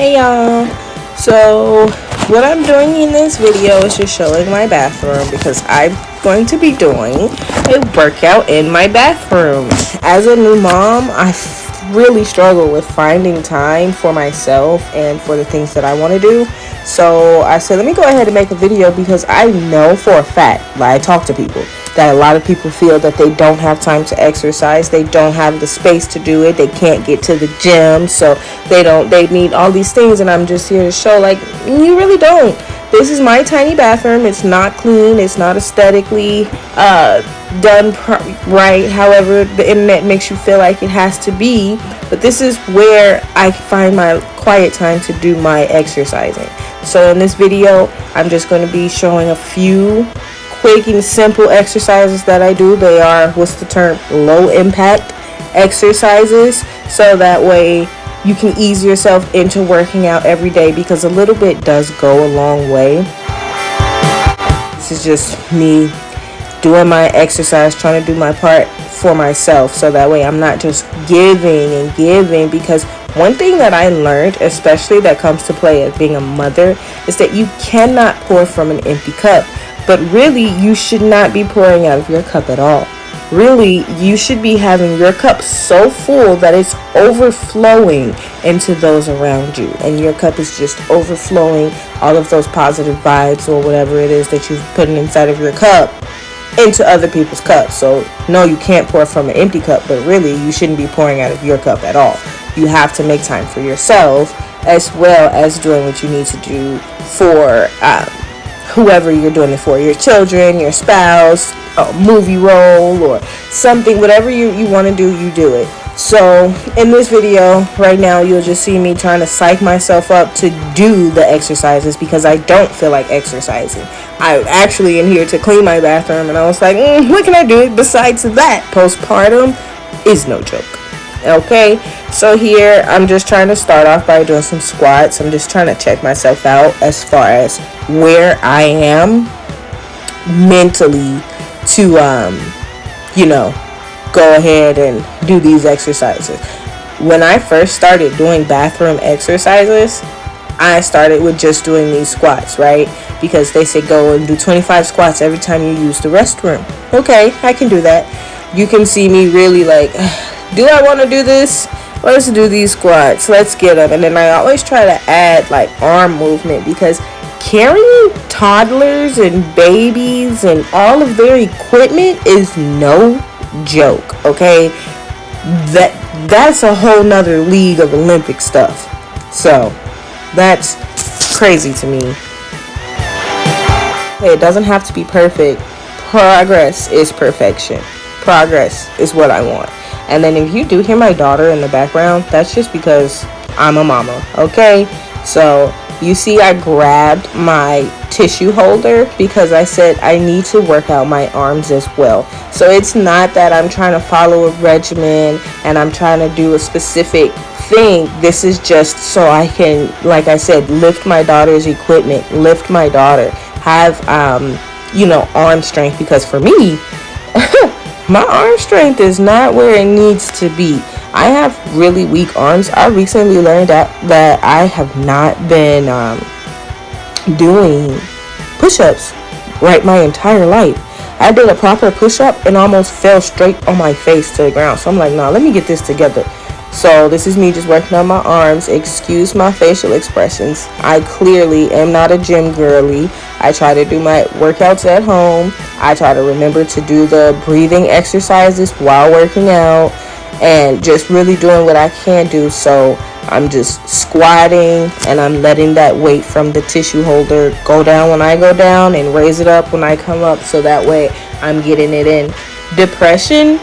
Hey y'all, so what I'm doing in this video is just showing my bathroom because I'm going to be doing a workout in my bathroom. As a new mom, I really struggle with finding time for myself and for the things that I want to do. So I said, let me go ahead and make a video because I know for a fact, like I talk to people, that a lot of people feel that they don't have time to exercise. They don't have the space to do it. They can't get to the gym, so they need all these things. And I'm just here to show, like, you really don't. This is my tiny bathroom. It's not clean. It's not aesthetically done right. However, the internet makes you feel like it has to be. But this is where I find my quiet time to do my exercising. So in this video, I'm just going to be showing a few quick and simple exercises that I do. They are, what's the term, low impact exercises, so that way you can ease yourself into working out every day, because a little bit does go a long way. This is just me doing my exercise, trying to do my part for myself, so that way I'm not just giving and giving. Because one thing that I learned, especially that comes to play as being a mother, is that you cannot pour from an empty cup. But really, you should not be pouring out of your cup at all. Really, you should be having your cup so full that it's overflowing into those around you. And your cup is just overflowing all of those positive vibes or whatever it is that you've put inside of your cup into other people's cups. So, no, you can't pour from an empty cup, but really, you shouldn't be pouring out of your cup at all. You have to make time for yourself, as well as doing what you need to do for whoever you're doing it for, your children, your spouse, a movie role or something, whatever you want to do, you do it. So in this video right now, you'll just see me trying to psych myself up to do the exercises because I don't feel like exercising. I'm actually in here to clean my bathroom, and I was like, what can I do besides that? Postpartum is no joke. Okay, so here I'm just trying to start off by doing some squats. I'm just trying to check myself out as far as where I am mentally to go ahead and do these exercises. When I first started doing bathroom exercises, I started with just doing these squats, right? Because they say go and do 25 squats every time you use the restroom. Okay, I can do that. You can see me really like, do I want to do this? Let's do these squats. Let's get them. And then I always try to add like arm movement, because carrying toddlers and babies and all of their equipment is no joke. Okay, that's a whole nother league of Olympic stuff. So that's crazy to me. It doesn't have to be perfect. Progress is perfection. Progress is what I want. And then if you do hear my daughter in the background, that's just because I'm a mama, okay? So you see I grabbed my tissue holder because I said I need to work out my arms as well. So it's not that I'm trying to follow a regimen and I'm trying to do a specific thing. This is just so I can, like I said, lift my daughter's equipment, lift my daughter, have, arm strength. Because for me, my arm strength is not where it needs to be. I have really weak arms. I recently learned that I have not been doing push-ups right my entire life. I did a proper push-up and almost fell straight on my face to the ground. So I'm like, nah, let me get this together. So this is me just working on my arms. Excuse my facial expressions. I clearly am not a gym girly. I try to do my workouts at home. I try to remember to do the breathing exercises while working out, and just really doing what I can do. So I'm just squatting and I'm letting that weight from the tissue holder go down when I go down and raise it up when I come up, so that way I'm getting it in. Depression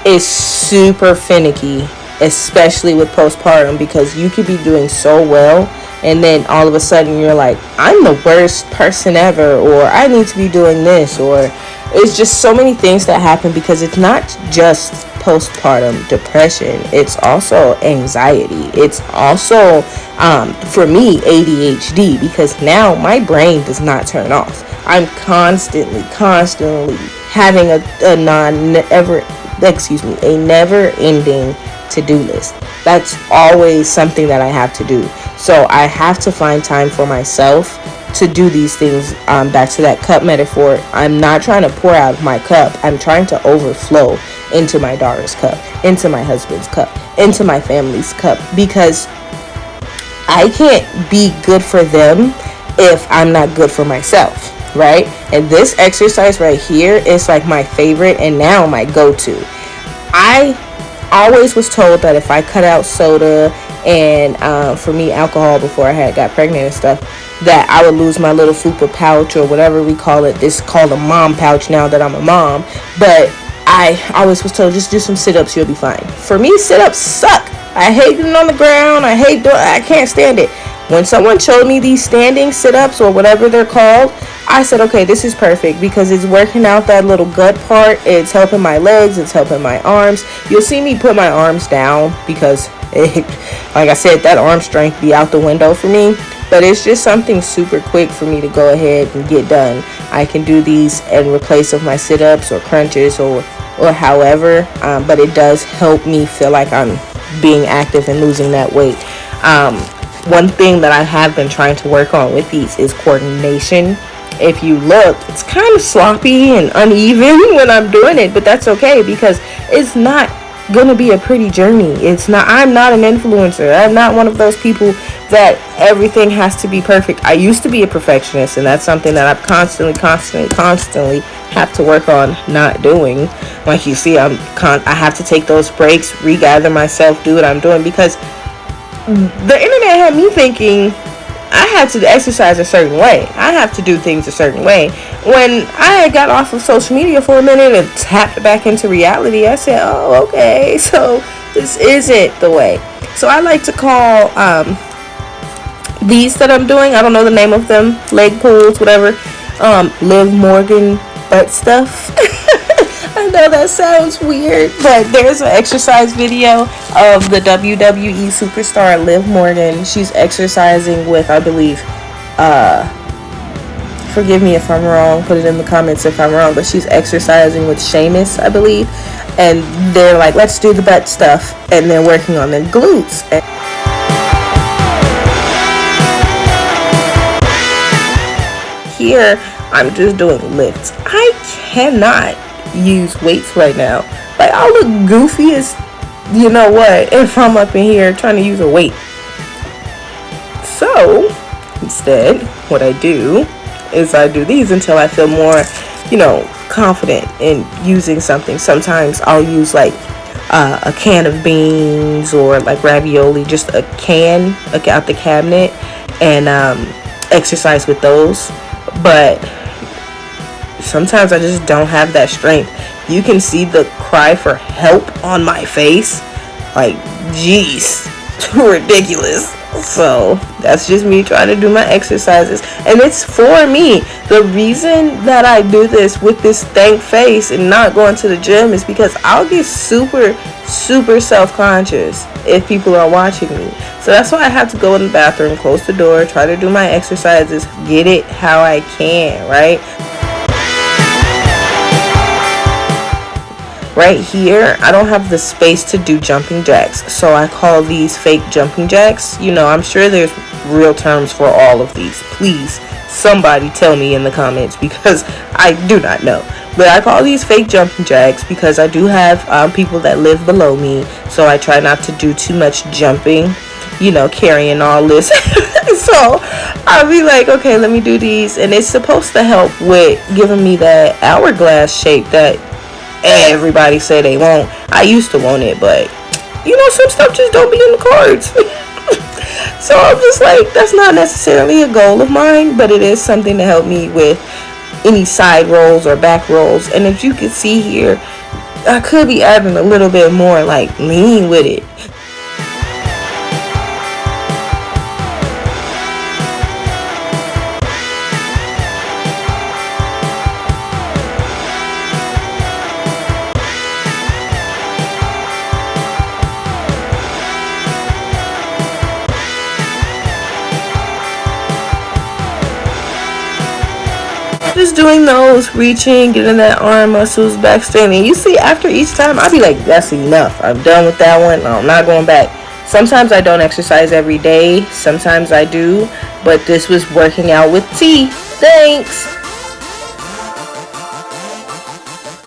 is super finicky, especially with postpartum, because you could be doing so well and then all of a sudden you're like, I'm the worst person ever, or I need to be doing this, or it's just so many things that happen, because it's not just postpartum depression, it's also anxiety. It's also for me ADHD, because now my brain does not turn off. I'm constantly having a never ending to-do list. That's always something that I have to do. So I have to find time for myself to do these things. Back to that cup metaphor, I'm not trying to pour out of my cup. I'm trying to overflow into my daughter's cup, into my husband's cup, into my family's cup, because I can't be good for them if I'm not good for myself, right? And this exercise right here is like my favorite and now my go-to. I always was told that if I cut out soda and for me alcohol before I got pregnant and stuff, that I would lose my little fupa pouch or whatever we call it. This is called a mom pouch now that I'm a mom. But I always was told, just do some sit-ups, you'll be fine. For me, sit-ups suck. I hate getting on the ground. I can't stand it. When someone showed me these standing sit-ups or whatever they're called, I said, okay, this is perfect, because it's working out that little gut part. It's helping my legs. It's helping my arms. You'll see me put my arms down because, like I said, that arm strength be out the window for me. But it's just something super quick for me to go ahead and get done. I can do these in replace of my sit-ups or crunches or however. But it does help me feel like I'm being active and losing that weight. One thing that I have been trying to work on with these is coordination. If you look, it's kind of sloppy and uneven when I'm doing it, but that's okay, because it's not gonna be a pretty journey. I'm not an influencer. I'm not one of those people that everything has to be perfect. I used to be a perfectionist, and that's something that I've constantly have to work on not doing. Like you see, I have to take those breaks, regather myself, do what I'm doing, because the internet had me thinking I had to exercise a certain way. I have to do things a certain way. When I got off of social media for a minute and tapped back into reality, I said, oh, okay, so this isn't the way. So I like to call these that I'm doing, I don't know the name of them, leg pulls, whatever, Liv Morgan butt stuff. I know that sounds weird, but there's an exercise video of the WWE superstar Liv Morgan. She's exercising with, I believe, forgive me if I'm wrong, put it in the comments if I'm wrong, but she's exercising with Sheamus, I believe, and they're like, let's do the butt stuff, and they're working on their glutes. Here, I'm just doing lifts. I cannot use weights right now. Like, I'll look goofy as you know what if I'm up in here trying to use a weight. So instead, what I do is I do these until I feel more, confident in using something. Sometimes I'll use like a can of beans or like ravioli, just a can out the cabinet, and exercise with those. But sometimes I just don't have that strength. You can see the cry for help on my face. Like, jeez, ridiculous. So that's just me trying to do my exercises, and it's for me. The reason that I do this with this stank face and not going to the gym is because I'll get super self-conscious if people are watching me. So that's why I have to go in the bathroom, close the door, try to do my exercises, get it how I can, right? Right here, I don't have the space to do jumping jacks, so I call these fake jumping jacks. I'm sure there's real terms for all of these. Please, somebody tell me in the comments, because I do not know. But I call these fake jumping jacks because I do have people that live below me, so I try not to do too much jumping, carrying all this. So I'll be like, okay, let me do these, and it's supposed to help with giving me that hourglass shape that everybody say they won't. I used to want it, but some stuff just don't be in the cards. So I'm just like, that's not necessarily a goal of mine, but it is something to help me with any side rolls or back rolls. And if you can see here, I could be adding a little bit more like lean with it. Just doing those, reaching, getting that arm muscles, back straining. You see, after each time, I'll be like, that's enough. I'm done with that one. I'm not going back. Sometimes I don't exercise every day. Sometimes I do. But this was working out with tea. Thanks.